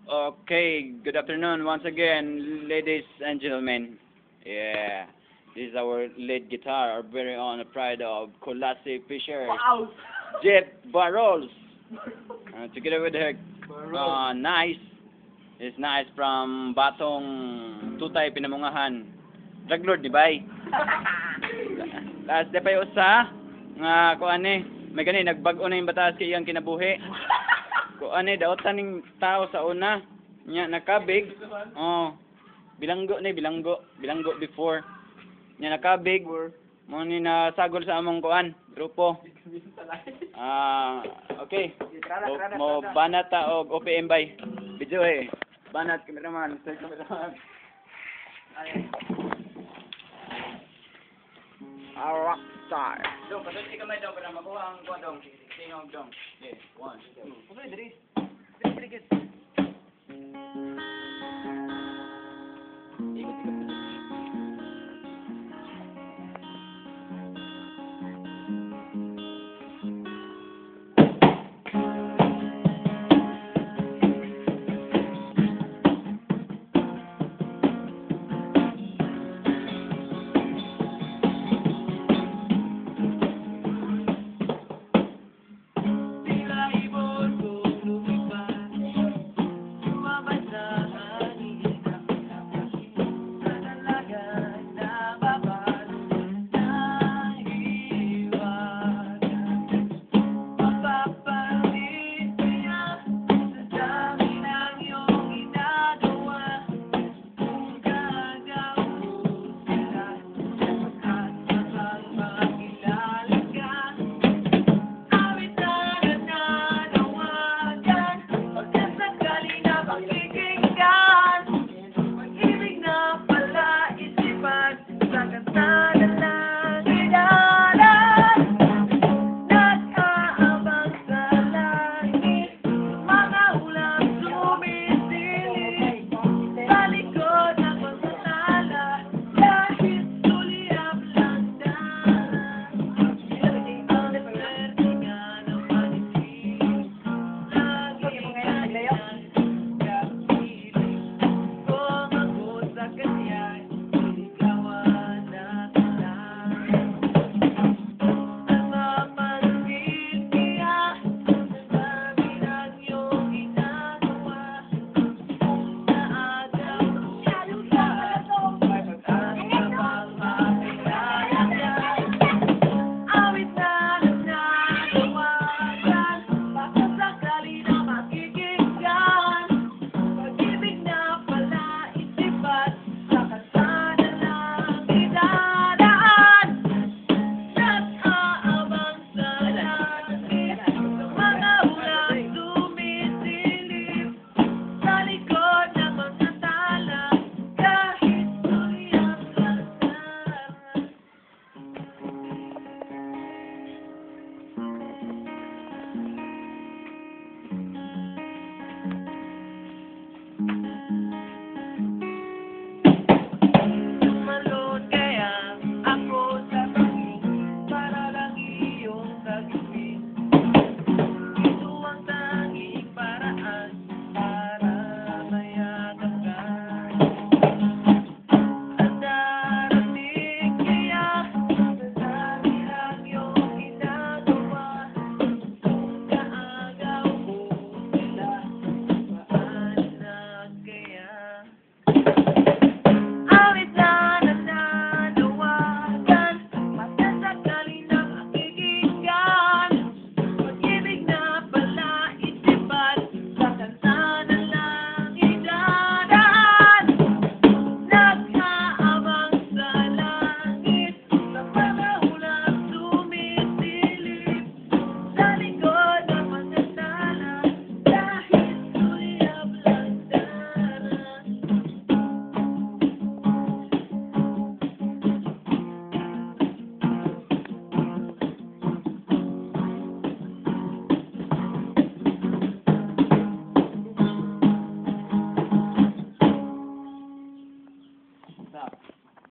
Okay, good afternoon once again, ladies and gentlemen. Yeah, this is our lead guitar, our very own pride of Colasi Fisher, Wow! Jet Barrols, together with her Nice. Is Nice from Batong Tutay Pinamungahan. Drug Lord, di ba? Last day pa yung usa, nga kuan ni, may gani nagbago na yung batas kay iyang kinabuhi. Kuan ni daotan ning tao sa una, nya nakabig. Oh, bilanggo before. Nya nakabig. Mo ni nasagol sa among kuan, grupo. Okay. Mo banat ta og OPM bay. Video banat cameraman, sir cameraman. Rockstar. Dong, pasal ka may daw para makuha ang kuan dong. Tingog dong. Okay, 1, 2. Diri.